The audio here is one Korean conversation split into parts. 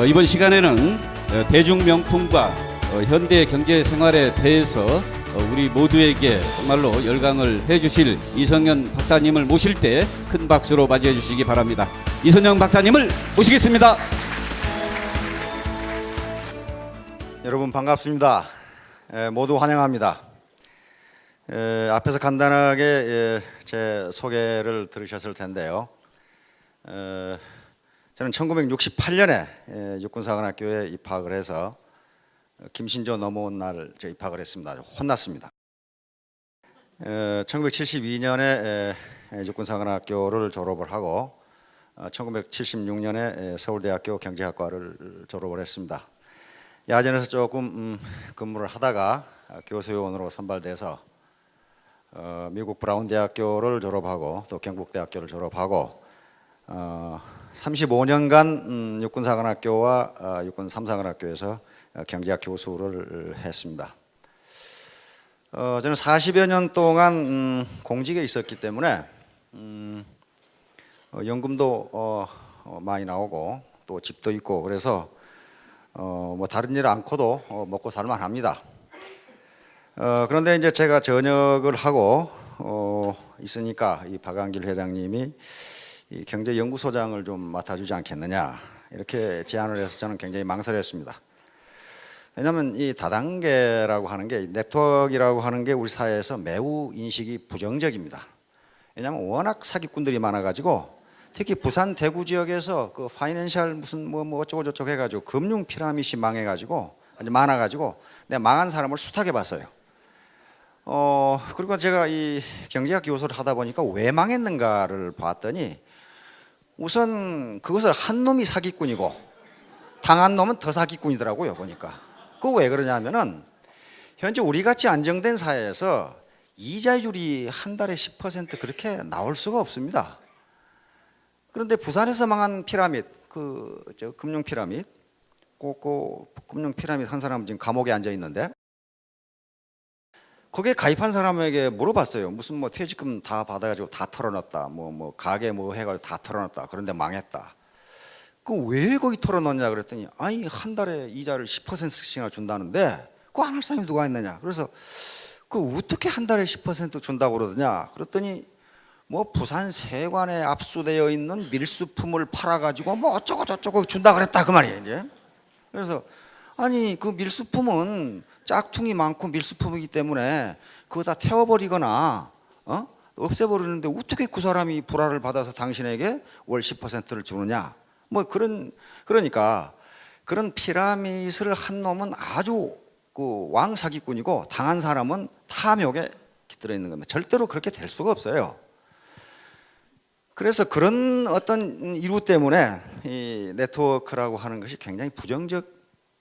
이번 시간에는 대중명품과 현대 경제 생활에 대해서 우리 모두에게 정말로 열강을 해주실 이성현 박사님을 모실 때 큰 박수로 맞이해 주시기 바랍니다. 이성현 박사님을 모시겠습니다. 여러분 반갑습니다. 모두 환영합니다. 앞에서 간단하게 제 소개를 들으셨을 텐데요. 저는 1968년에 육군사관학교에 입학을 해서 김신조 넘어온 날 입학을 했습니다. 혼났습니다. 1972년에 육군사관학교를 졸업을 하고 1976년에 서울대학교 경제학과를 졸업을 했습니다. 야전에서 조금 근무를 하다가 교수요원으로 선발돼서 미국 브라운 대학교를 졸업하고 또 경북대학교를 졸업하고 35년간 육군사관학교와 육군 3사관학교에서 경제학 교수를 했습니다. 저는 40여 년 동안 공직에 있었기 때문에 연금도 많이 나오고 또 집도 있고 그래서 뭐 다른 일 않고도 먹고 살만 합니다. 그런데 이제 제가 전역을 하고 있으니까 이 박한길 회장님이 이 경제연구소장을 좀 맡아주지 않겠느냐 이렇게 제안을 해서 저는 굉장히 망설였습니다. 왜냐하면 이 다단계라고 하는 게 네트워크라고 하는 게 우리 사회에서 매우 인식이 부정적입니다. 왜냐하면 워낙 사기꾼들이 많아가지고 특히 부산 대구 지역에서 그 파이낸셜 무슨 뭐 어쩌고 저쩌고 해가지고 금융 피라미드 망해가지고 아주 많아가지고 내가 망한 사람을 수탁해 봤어요. 그리고 제가 이 경제학 교수를 하다 보니까 왜 망했는가를 봤더니 우선 그것을 한 놈이 사기꾼이고 당한 놈은 더 사기꾼이더라고요. 보니까 그거 왜 그러냐면은 현재 우리 같이 안정된 사회에서 이자율이 한 달에 10% 그렇게 나올 수가 없습니다. 그런데 부산에서 망한 피라미드 금융 피라미드 금융 피라미드 한 사람은 지금 감옥에 앉아 있는데 거기에 가입한 사람에게 물어봤어요. 무슨 뭐 퇴직금 다 받아가지고 다 털어놨다. 뭐 가게 뭐 해가지고 다 털어놨다. 그런데 망했다. 그 왜 거기 털어놨냐 그랬더니 아니 한 달에 이자를 10%씩이나 준다는데 그거 안 할 사람이 누가 있느냐. 그래서 그 어떻게 한 달에 10% 준다고 그러더냐. 그랬더니 뭐 부산 세관에 압수되어 있는 밀수품을 팔아가지고 뭐 어쩌고 저쩌고 준다 그랬다 그 말이에요. 이제. 그래서 아니 그 밀수품은 짝퉁이 많고 밀수품이기 때문에 그거 다 태워버리거나 없애버리는데 어떻게 그 사람이 불화를 받아서 당신에게 월 10%를 주느냐. 뭐 그러니까 그런 피라미드를 한 놈은 아주 그 왕사기꾼이고 당한 사람은 탐욕에 깃들어 있는 겁니다. 절대로 그렇게 될 수가 없어요. 그래서 그런 어떤 이유 때문에 이 네트워크라고 하는 것이 굉장히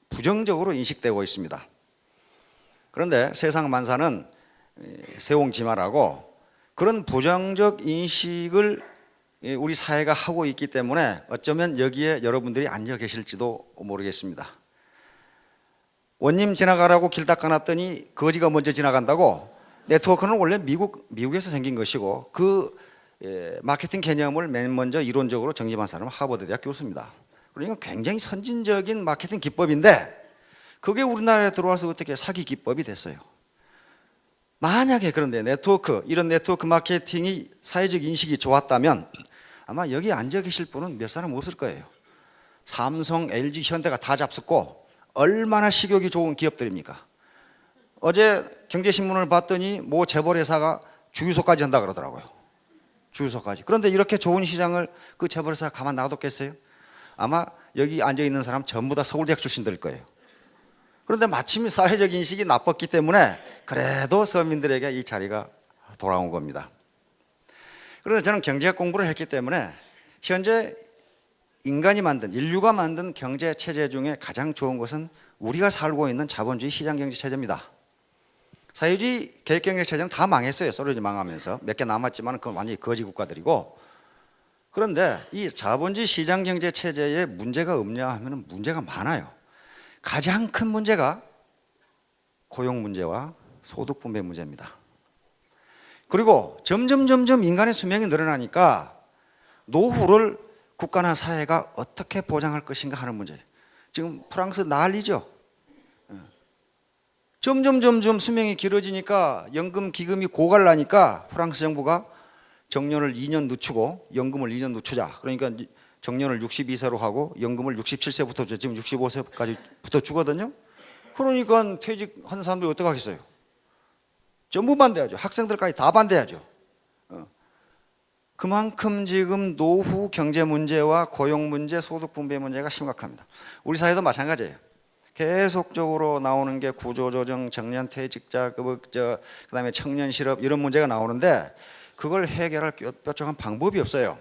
부정적으로 인식되고 있습니다. 그런데 세상 만사는 세옹지마라고 그런 부정적 인식을 우리 사회가 하고 있기 때문에 어쩌면 여기에 여러분들이 앉아 계실지도 모르겠습니다. 원님 지나가라고 길 닦아놨더니 거지가 먼저 지나간다고. 네트워크는 원래 미국에서 생긴 것이고 그 마케팅 개념을 맨 먼저 이론적으로 정립한 사람은 하버드 대학 교수입니다. 그러니까 굉장히 선진적인 마케팅 기법인데 그게 우리나라에 들어와서 어떻게 사기 기법이 됐어요. 만약에 그런데 이런 네트워크 마케팅이 사회적 인식이 좋았다면 아마 여기 앉아 계실 분은 몇 사람 없을 거예요. 삼성, LG, 현대가 다 잡숫고 얼마나 식욕이 좋은 기업들입니까? 어제 경제신문을 봤더니 모 재벌회사가 주유소까지 한다 그러더라고요. 주유소까지. 그런데 이렇게 좋은 시장을 그 재벌회사가 가만 놔뒀겠어요? 아마 여기 앉아 있는 사람 전부 다 서울대학 출신들일 거예요. 그런데 마침 사회적 인식이 나빴기 때문에 그래도 서민들에게 이 자리가 돌아온 겁니다. 그런데 저는 경제학 공부를 했기 때문에 현재 인류가 만든 경제 체제 중에 가장 좋은 것은 우리가 살고 있는 자본주의 시장 경제 체제입니다. 사회주의 계획 경제 체제는 다 망했어요. 소련이 망하면서 몇 개 남았지만 그건 완전히 거지 국가들이고. 그런데 이 자본주의 시장 경제 체제에 문제가 없냐 하면 문제가 많아요. 가장 큰 문제가 고용 문제와 소득 분배 문제입니다. 그리고 점점 인간의 수명이 늘어나니까 노후를 국가나 사회가 어떻게 보장할 것인가 하는 문제. 지금 프랑스 난리죠. 점점 수명이 길어지니까 연금 기금이 고갈나니까 프랑스 정부가 정년을 2년 늦추고 연금을 2년 늦추자. 그러니까 정년을 62세로 하고 연금을 67세부터 줘. 지금 65세까지부터 주거든요. 그러니까 퇴직한 사람들이 어떻게 하겠어요? 전부 반대하죠. 학생들까지 다 반대하죠. 그만큼 지금 노후 경제 문제와 고용 문제, 소득 분배 문제가 심각합니다. 우리 사회도 마찬가지예요. 계속적으로 나오는 게 구조조정, 정년퇴직자, 그다음에 청년 실업 이런 문제가 나오는데 그걸 해결할 뾰족한 방법이 없어요.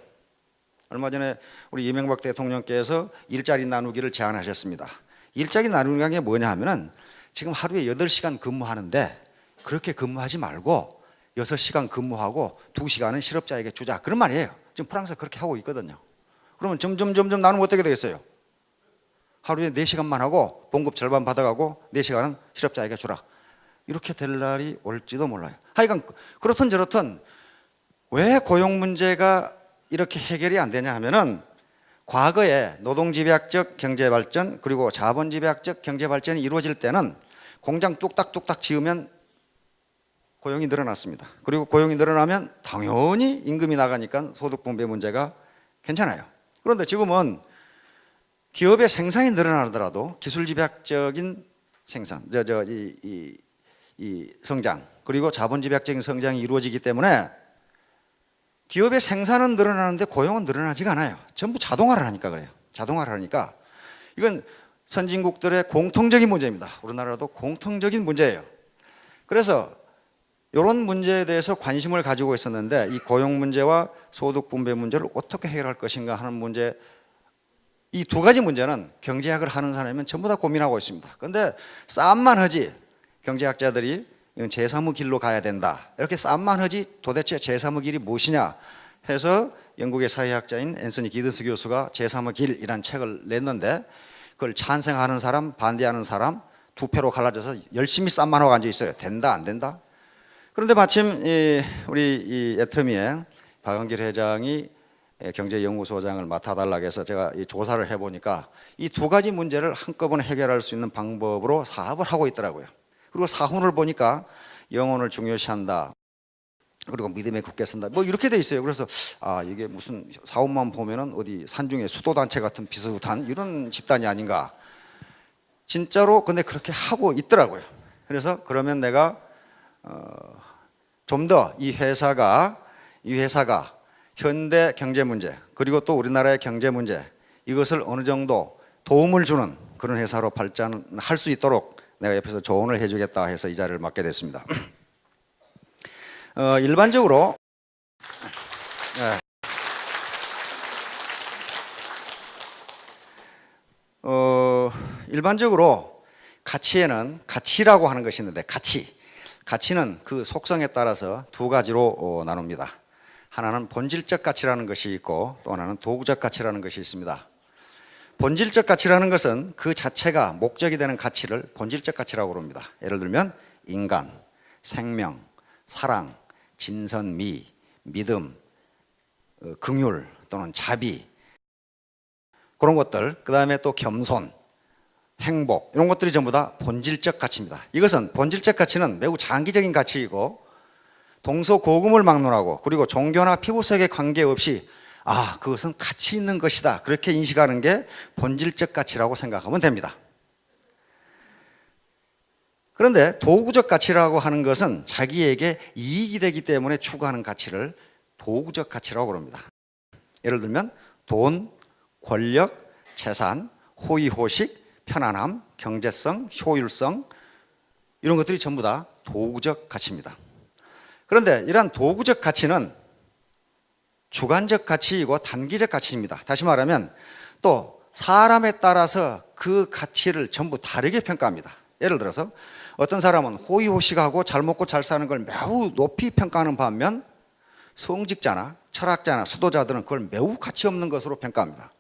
얼마 전에 우리 이명박 대통령께서 일자리 나누기를 제안하셨습니다. 일자리 나누는 게 뭐냐 하면은 지금 하루에 8시간 근무하는데 그렇게 근무하지 말고 6시간 근무하고 2시간은 실업자에게 주자. 그런 말이에요. 지금 프랑스가 그렇게 하고 있거든요. 그러면 점점 나누면 어떻게 되겠어요? 하루에 4시간만 하고 봉급 절반 받아가고 4시간은 실업자에게 주라. 이렇게 될 날이 올지도 몰라요. 하여간 그렇든 저렇든 왜 고용 문제가 이렇게 해결이 안 되냐 하면은 과거에 노동집약적 경제발전 그리고 자본집약적 경제발전이 이루어질 때는 공장 뚝딱뚝딱 지으면 고용이 늘어났습니다. 그리고 고용이 늘어나면 당연히 임금이 나가니까 소득 분배 문제가 괜찮아요. 그런데 지금은 기업의 생산이 늘어나더라도 기술집약적인 생산, 이 성장 그리고 자본집약적인 성장이 이루어지기 때문에 기업의 생산은 늘어나는데 고용은 늘어나지가 않아요. 전부 자동화를 하니까 그래요. 자동화를 하니까 이건 선진국들의 공통적인 문제입니다. 우리나라도 공통적인 문제예요. 그래서 이런 문제에 대해서 관심을 가지고 있었는데 이 고용 문제와 소득 분배 문제를 어떻게 해결할 것인가 하는 문제, 이 두 가지 문제는 경제학을 하는 사람이면 전부 다 고민하고 있습니다. 그런데 싸움만 하지 경제학자들이 이건 제3의 길로 가야 된다. 이렇게 싸움만 하지 도대체 제3의 길이 무엇이냐 해서 영국의 사회학자인 앤서니 기든스 교수가 제3의 길이라는 책을 냈는데 그걸 찬성하는 사람, 반대하는 사람 두 표로 갈라져서 열심히 싸움만 하고 앉아 있어요. 된다, 안 된다? 그런데 마침 우리 이 애터미의 박원길 회장이 경제연구소장을 맡아달라고 해서 제가 이 조사를 해보니까 이 두 가지 문제를 한꺼번에 해결할 수 있는 방법으로 사업을 하고 있더라고요. 그리고 사훈을 보니까 영혼을 중요시한다. 그리고 믿음에 굳게 선다. 뭐 이렇게 돼 있어요. 그래서 이게 무슨 사업만 보면은 어디 산중에 수도단체 같은 비슷한 이런 집단이 아닌가. 진짜로 근데 그렇게 하고 있더라고요. 그래서 그러면 내가 좀 더 이 회사가 현대 경제 문제 그리고 또 우리나라의 경제 문제 이것을 어느 정도 도움을 주는 그런 회사로 발전할 수 있도록 내가 옆에서 조언을 해주겠다 해서 이 자리를 맡게 됐습니다. 일반적으로 일반적으로 가치에는 가치라고 하는 것이 있는데 가치는 그 속성에 따라서 두 가지로 나눕니다. 하나는 본질적 가치라는 것이 있고 또 하나는 도구적 가치라는 것이 있습니다. 본질적 가치라는 것은 그 자체가 목적이 되는 가치를 본질적 가치라고 부릅니다. 예를 들면 인간, 생명, 사랑, 진선미, 믿음, 긍휼 또는 자비 그런 것들, 그 다음에 또 겸손, 행복 이런 것들이 전부 다 본질적 가치입니다. 이것은 본질적 가치는 매우 장기적인 가치이고 동서고금을 막론하고 그리고 종교나 피부색에 관계없이 그것은 가치 있는 것이다 그렇게 인식하는 게 본질적 가치라고 생각하면 됩니다. 그런데 도구적 가치라고 하는 것은 자기에게 이익이 되기 때문에 추구하는 가치를 도구적 가치라고 그럽니다. 예를 들면 돈, 권력, 재산, 호의호식, 편안함, 경제성, 효율성 이런 것들이 전부 다 도구적 가치입니다. 그런데 이러한 도구적 가치는 주관적 가치이고 단기적 가치입니다. 다시 말하면 또 사람에 따라서 그 가치를 전부 다르게 평가합니다. 예를 들어서 어떤 사람은 호의호식하고 잘 먹고 잘 사는 걸 매우 높이 평가하는 반면 성직자나 철학자나 수도자들은 그걸 매우 가치 없는 것으로 평가합니다.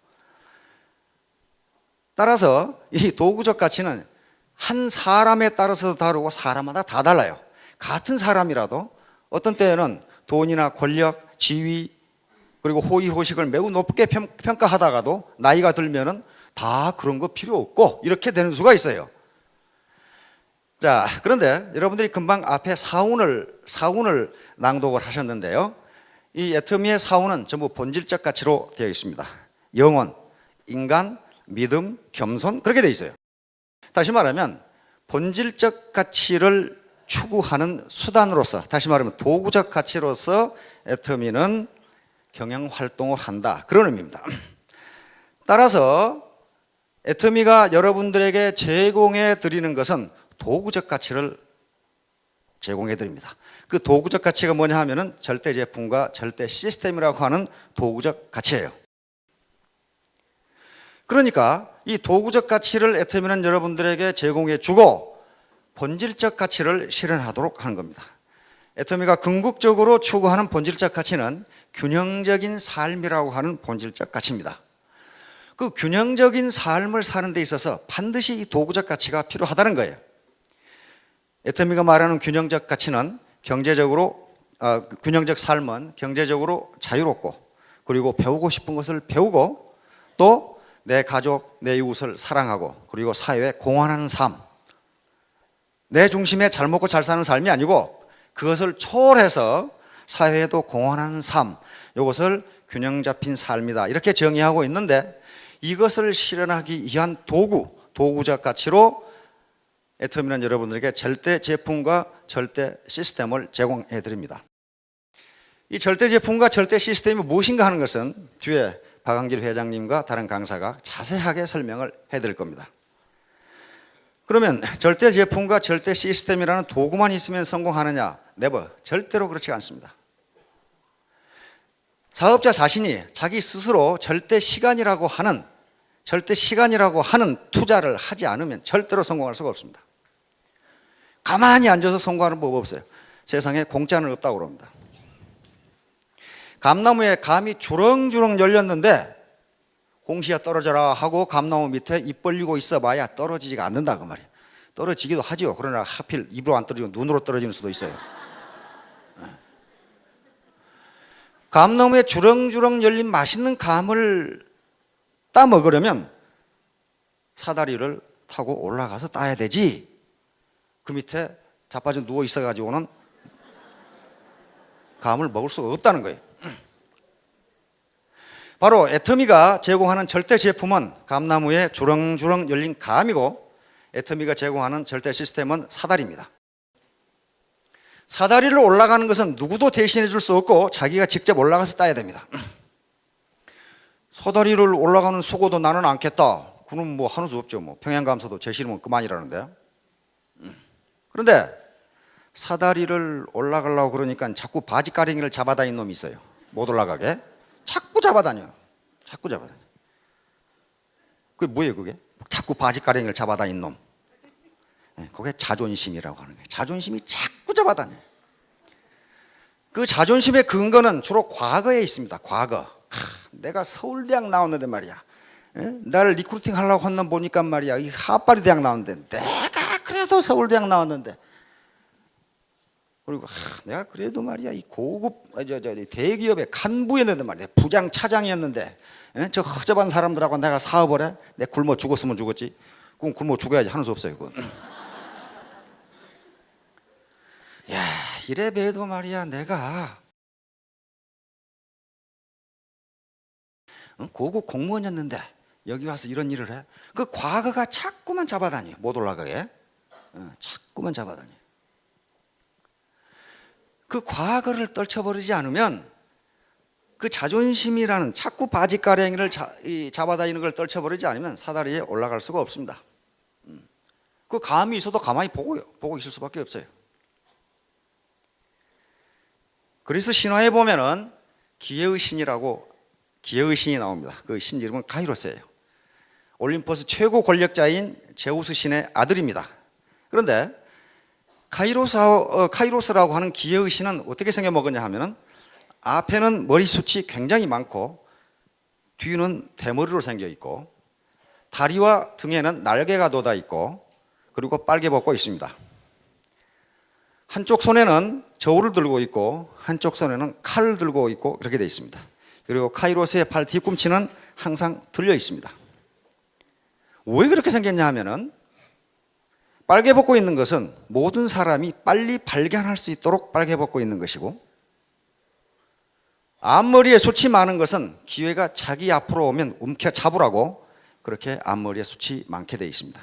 따라서 이 도구적 가치는 한 사람에 따라서 다르고 사람마다 다 달라요. 같은 사람이라도 어떤 때에는 돈이나 권력, 지위 그리고 호의호식을 매우 높게 평가하다가도 나이가 들면은 다 그런 거 필요 없고 이렇게 되는 수가 있어요. 자, 그런데 여러분들이 금방 앞에 사운을 낭독을 하셨는데요. 이 애터미의 사운은 전부 본질적 가치로 되어 있습니다. 영혼, 인간, 믿음, 겸손 그렇게 되어 있어요. 다시 말하면 본질적 가치를 추구하는 수단으로서, 다시 말하면 도구적 가치로서 애터미는 경영 활동을 한다, 그런 의미입니다. 따라서 애터미가 여러분들에게 제공해 드리는 것은 도구적 가치를 제공해 드립니다. 그 도구적 가치가 뭐냐 하면은 절대 제품과 절대 시스템이라고 하는 도구적 가치예요. 그러니까 이 도구적 가치를 애터미는 여러분들에게 제공해 주고 본질적 가치를 실현하도록 하는 겁니다. 애터미가 궁극적으로 추구하는 본질적 가치는 균형적인 삶이라고 하는 본질적 가치입니다. 그 균형적인 삶을 사는 데 있어서 반드시 이 도구적 가치가 필요하다는 거예요. 애터미가 말하는 균형적 가치는 균형적 삶은 경제적으로 자유롭고, 그리고 배우고 싶은 것을 배우고, 또 내 가족, 내 이웃을 사랑하고, 그리고 사회에 공헌하는 삶, 내 중심에 잘 먹고 잘 사는 삶이 아니고 그것을 초월해서 사회에도 공헌하는 삶, 이것을 균형 잡힌 삶이다, 이렇게 정의하고 있는데, 이것을 실현하기 위한 도구적 가치로 애터미는 여러분들에게 절대 제품과 절대 시스템을 제공해 드립니다. 이 절대 제품과 절대 시스템이 무엇인가 하는 것은 뒤에 박한길 회장님과 다른 강사가 자세하게 설명을 해 드릴 겁니다. 그러면 절대 제품과 절대 시스템이라는 도구만 있으면 성공하느냐? 네버, 절대로 그렇지 않습니다. 사업자 자신이 자기 스스로 절대 시간이라고 하는 투자를 하지 않으면 절대로 성공할 수가 없습니다. 가만히 앉아서 성공하는 법 없어요. 세상에 공짜는 없다고 그럽니다. 감나무에 감이 주렁주렁 열렸는데 홍시야 떨어져라 하고 감나무 밑에 입 벌리고 있어 봐야 떨어지지가 않는다, 그 말이에요. 떨어지기도 하지요. 그러나 하필 입으로 안 떨어지고 눈으로 떨어지는 수도 있어요. 감나무에 주렁주렁 열린 맛있는 감을 따 먹으려면 사다리를 타고 올라가서 따야 되지, 그 밑에 자빠져 누워 있어 가지고는 감을 먹을 수가 없다는 거예요. 바로 애터미가 제공하는 절대 제품은 감나무에 주렁주렁 열린 감이고, 애터미가 제공하는 절대 시스템은 사다리입니다. 사다리를 올라가는 것은 누구도 대신해 줄 수 없고 자기가 직접 올라가서 따야 됩니다. 사다리를 올라가는 수고도 나는 않겠다, 그럼 뭐 하는 수 없죠. 뭐 평양감사도 제 싫으면 그만이라는데. 그런데 사다리를 올라가려고 그러니까 자꾸 바지가랭이를 잡아다니는 놈이 있어요. 못 올라가게 자꾸 잡아다녀. 그게 뭐예요, 그게? 자꾸 바지가랭이를 잡아다니는 놈. 그게 자존심이라고 하는 거예요. 자존심이 자꾸 잡아다녀. 그 자존심의 근거는 주로 과거에 있습니다. 과거. 내가 서울대학 나왔는데 말이야, 나를 리크루팅 하려고 한 놈 보니까 말이야, 이 하파리 대학 나왔는데, 내가 그래도 서울대학 나왔는데, 그리고 내가 그래도 말이야 이 고급 대기업의 간부였는데 말이야, 부장 차장이었는데, 저 허접한 사람들하고 내가 사업을 해? 내가 굶어 죽었으면 죽었지. 그럼 굶어 죽어야지, 하는 수 없어요, 그건. 야, 이래 봬도 말이야 내가 고급 공무원이었는데 여기 와서 이런 일을 해? 그 과거가 자꾸만 잡아다녀. 못 올라가게 자꾸만 잡아다녀. 그 과거를 떨쳐버리지 않으면, 그 자존심이라는 자꾸 바지가랭이를 잡아다니는 걸 떨쳐버리지 않으면 사다리에 올라갈 수가 없습니다. 그 감이 있어도 가만히 보고 있을 수밖에 없어요. 그래서 신화에 보면은 기회의 신이 나옵니다. 그 신 이름은 카이로스예요. 올림포스 최고 권력자인 제우스 신의 아들입니다. 그런데 카이로스라고 하는 기회의 신은 어떻게 생겨먹었냐 하면은, 앞에는 머리숱이 굉장히 많고 뒤는 대머리로 생겨 있고, 다리와 등에는 날개가 돋아 있고, 그리고 빨개 벗고 있습니다. 한쪽 손에는 저울을 들고 있고 한쪽 손에는 칼을 들고 있고 그렇게 되어 있습니다. 그리고 카이로스의 발 뒤꿈치는 항상 들려 있습니다. 왜 그렇게 생겼냐 하면은 빨개 벗고 있는 것은 모든 사람이 빨리 발견할 수 있도록 빨개 벗고 있는 것이고, 앞머리에 숱이 많은 것은 기회가 자기 앞으로 오면 움켜 잡으라고 그렇게 앞머리에 숱이 많게 되어 있습니다.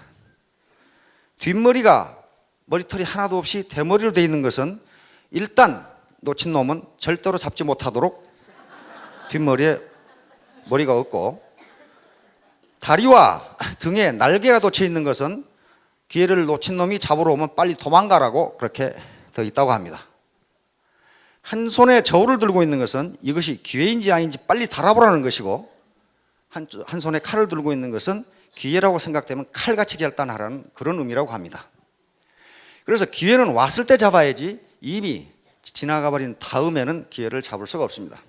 뒷머리가 머리털이 하나도 없이 대머리로 되어 있는 것은 일단 놓친 놈은 절대로 잡지 못하도록 뒷머리에 머리가 없고, 다리와 등에 날개가 돋쳐 있는 것은 기회를 놓친 놈이 잡으러 오면 빨리 도망가라고 그렇게 되어 있다고 합니다. 한 손에 저울을 들고 있는 것은 이것이 기회인지 아닌지 빨리 달아보라는 것이고, 한 손에 칼을 들고 있는 것은 기회라고 생각되면 칼같이 결단하라는 그런 의미라고 합니다. 그래서 기회는 왔을 때 잡아야지 이미 지나가 버린 다음에는 기회를 잡을 수가 없습니다.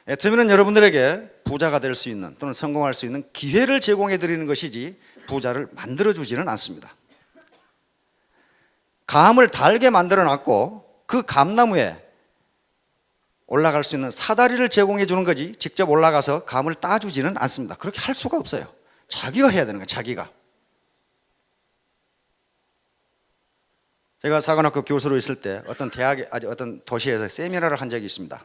애터미는 여러분들에게 부자가 될 수 있는 또는 성공할 수 있는 기회를 제공해 드리는 것이지 부자를 만들어 주지는 않습니다. 감을 달게 만들어 놨고 그 감나무에 올라갈 수 있는 사다리를 제공해 주는 거지 직접 올라가서 감을 따주지는 않습니다. 그렇게 할 수가 없어요. 자기가 해야 되는 거예요. 자기가. 제가 사관학교 교수로 있을 때 어떤 대학에, 어떤 도시에서 세미나를 한 적이 있습니다.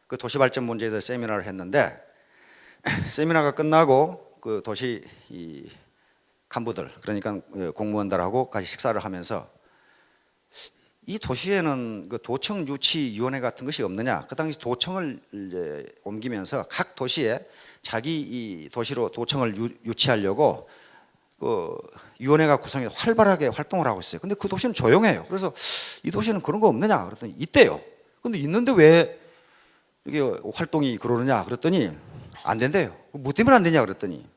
그 도시 발전 문제에 대해서 세미나를 했는데, 세미나가 끝나고 그 도시 이 간부들, 그러니까 공무원들하고 같이 식사를 하면서 이 도시에는 그 도청 유치위원회 같은 것이 없느냐. 그 당시 도청을 이제 옮기면서 각 도시에 자기 이 도시로 도청을 유치하려고 그 위원회가 구성해서 활발하게 활동을 하고 있어요. 근데 그 도시는 조용해요. 그래서 이 도시는 그런 거 없느냐 그랬더니 있대요. 근데 있는데 왜 이게 활동이 그러느냐 그랬더니 안 된대요. 뭐 때문에 안 되냐 그랬더니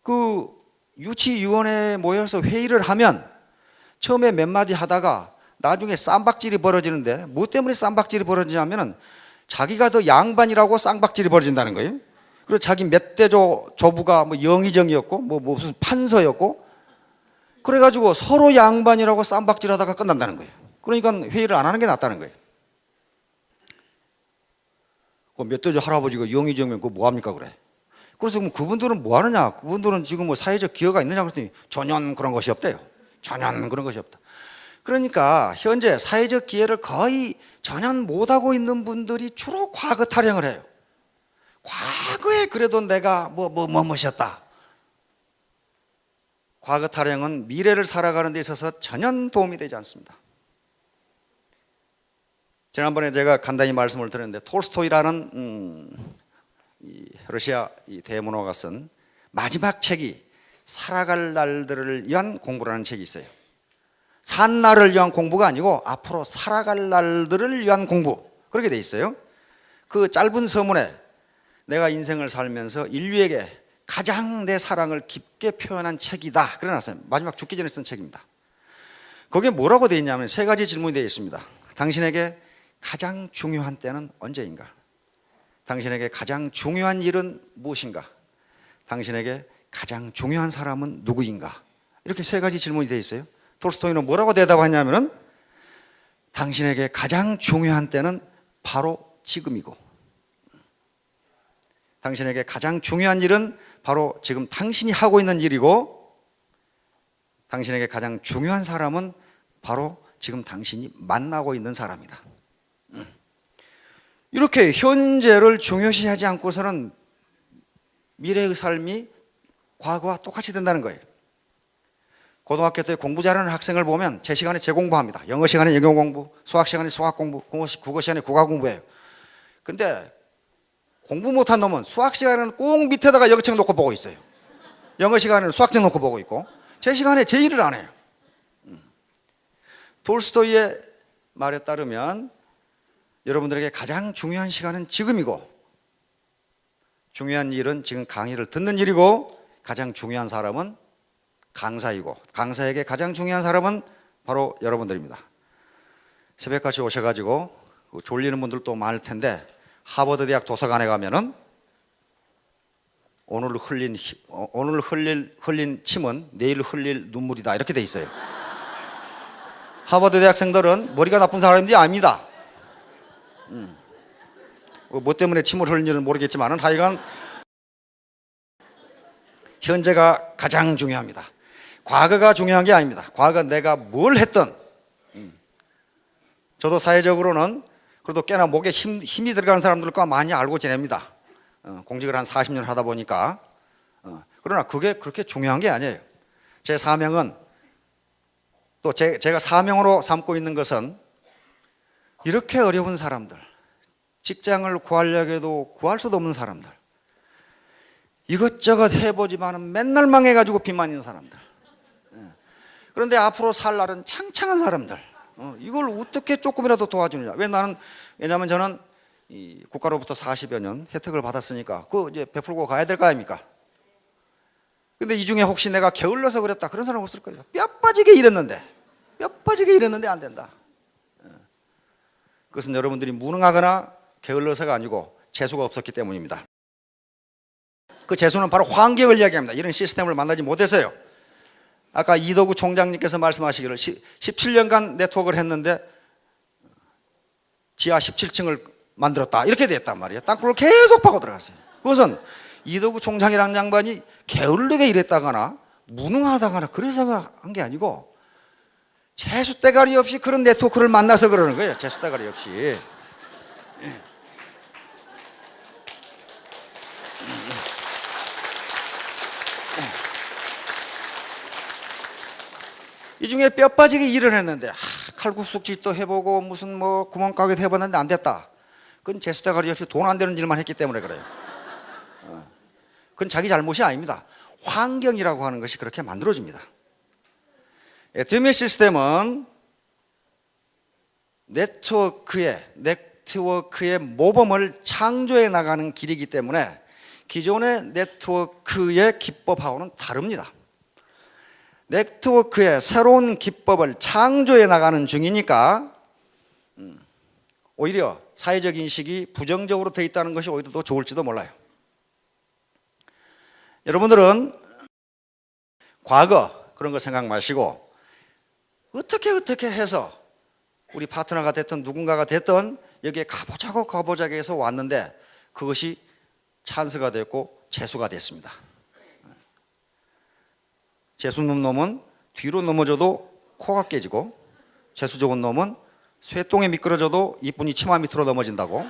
그 유치위원회 모여서 회의를 하면 처음에 몇 마디 하다가 나중에 쌈박질이 벌어지는데, 뭐 때문에 쌈박질이 벌어지냐면은 자기가 더 양반이라고 쌈박질이 벌어진다는 거예요. 그리고 자기 몇 대 조부가 뭐 영의정이었고 뭐 무슨 판서였고, 그래가지고 서로 양반이라고 쌈박질 하다가 끝난다는 거예요. 그러니까 회의를 안 하는 게 낫다는 거예요. 몇 대 조 할아버지가 영의정이면 그거 뭐합니까 그래. 그래서 그럼 그분들은 뭐 하느냐, 그분들은 지금 뭐 사회적 기여가 있느냐 그랬더니 전혀 그런 것이 없대요. 전혀 그런 것이 없다. 그러니까 현재 사회적 기여를 거의 전혀 못하고 있는 분들이 주로 과거 타령을 해요. 과거에 그래도 내가 뭐였다. 과거 타령은 미래를 살아가는 데 있어서 전혀 도움이 되지 않습니다. 지난번에 제가 간단히 말씀을 드렸는데, 톨스토이라는 이 러시아 이 대문호가 쓴 마지막 책이 살아갈 날들을 위한 공부라는 책이 있어요. 산 날을 위한 공부가 아니고 앞으로 살아갈 날들을 위한 공부, 그렇게 돼 있어요. 그 짧은 서문에 내가 인생을 살면서 인류에게 가장 내 사랑을 깊게 표현한 책이다 그래놨어요. 마지막 죽기 전에 쓴 책입니다. 거기에 뭐라고 되어 있냐면 세 가지 질문이 되어 있습니다. 당신에게 가장 중요한 때는 언제인가? 당신에게 가장 중요한 일은 무엇인가? 당신에게 가장 중요한 사람은 누구인가? 이렇게 세 가지 질문이 되어 있어요. 톨스토이는 뭐라고 대답하냐면은 당신에게 가장 중요한 때는 바로 지금이고, 당신에게 가장 중요한 일은 바로 지금 당신이 하고 있는 일이고, 당신에게 가장 중요한 사람은 바로 지금 당신이 만나고 있는 사람이다. 이렇게 현재를 중요시하지 않고서는 미래의 삶이 과거와 똑같이 된다는 거예요. 고등학교 때 공부 잘하는 학생을 보면 제 시간에 제 공부합니다. 영어 시간에 영어 공부, 수학 시간에 수학 공부, 국어 시간에 국어 공부해요. 근데 공부 못한 놈은 수학 시간에는 꼭 밑에다가 영어책 놓고 보고 있어요. 영어 시간에는 수학책 놓고 보고 있고, 제 시간에 제 일을 안 해요. 톨스토이의 말에 따르면 여러분들에게 가장 중요한 시간은 지금이고, 중요한 일은 지금 강의를 듣는 일이고, 가장 중요한 사람은 강사이고, 강사에게 가장 중요한 사람은 바로 여러분들입니다. 새벽같이 오셔가지고 졸리는 분들도 많을 텐데, 하버드 대학 도서관에 가면은 오늘 흘린 침은 내일 흘릴 눈물이다 이렇게 돼 있어요. 하버드 대학생들은 머리가 나쁜 사람인지 압니다. 뭐 때문에 침을 흘리는지는 모르겠지만은 하여간 현재가 가장 중요합니다. 과거가 중요한 게 아닙니다. 과거 내가 뭘 했던, 저도 사회적으로는 그래도 꽤나 목에 힘이 들어가는 사람들과 많이 알고 지냅니다. 공직을 한 40년 하다 보니까. 그러나 그게 그렇게 중요한 게 아니에요. 제 사명은, 또 제가 사명으로 삼고 있는 것은 이렇게 어려운 사람들, 직장을 구하려고 해도 구할 수도 없는 사람들, 이것저것 해보지만 맨날 망해가지고 빚만 있는 사람들, 그런데 앞으로 살 날은 창창한 사람들, 이걸 어떻게 조금이라도 도와주느냐. 왜냐하면 저는 이 국가로부터 40여 년 혜택을 받았으니까 그 이제 베풀고 가야 될 거 아닙니까? 근데 이 중에 혹시 내가 게을러서 그랬다 그런 사람 없을 거예요. 뼈 빠지게 일했는데 안 된다. 그것은 여러분들이 무능하거나 게을러서가 아니고 재수가 없었기 때문입니다. 그 재수는 바로 환경을 이야기합니다. 이런 시스템을 만나지 못해서요. 아까 이덕우 총장님께서 말씀하시기를 17년간 네트워크를 했는데 지하 17층을 만들었다 이렇게 됐단 말이에요. 땅굴을 계속 파고 들어갔어요. 그것은 이덕우 총장이라는 양반이 게을르게 일했다거나 무능하다거나 그래서 한 게 아니고 재수 대가리 없이 그런 네트워크를 만나서 그러는 거예요. 재수 대가리 없이. 이 중에 뼈 빠지게 일을 했는데 칼국수집도 해보고 무슨 뭐 구멍가게도 해봤는데 안 됐다. 그건 재수 대가리 없이 돈 안 되는 일만 했기 때문에 그래요. 그건 자기 잘못이 아닙니다. 환경이라고 하는 것이 그렇게 만들어집니다. DMS 시스템은 네트워크의 모범을 창조해 나가는 길이기 때문에 기존의 네트워크의 기법하고는 다릅니다. 네트워크의 새로운 기법을 창조해 나가는 중이니까 오히려 사회적 인식이 부정적으로 되어 있다는 것이 오히려 더 좋을지도 몰라요. 여러분들은 과거 그런 거 생각 마시고 어떻게 해서 우리 파트너가 됐든 누군가가 됐든 여기에 가보자고 해서 왔는데 그것이 찬스가 됐고 재수가 됐습니다. 재수 없는 놈은 뒤로 넘어져도 코가 깨지고 재수 좋은 놈은 쇠똥에 미끄러져도 이쁜이 치마 밑으로 넘어진다고.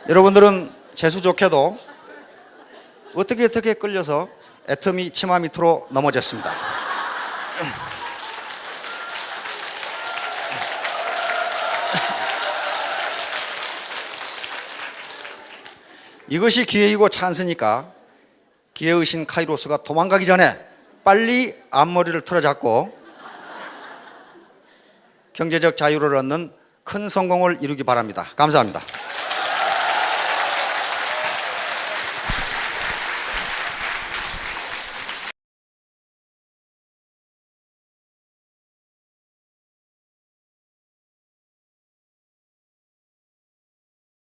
여러분들은 재수 좋게도 어떻게 끌려서 애터미 치마 밑으로 넘어졌습니다. 이것이 기회이고 찬스니까 기회의 신 카이로스가 도망가기 전에 빨리 앞머리를 틀어잡고 경제적 자유를 얻는 큰 성공을 이루기 바랍니다. 감사합니다.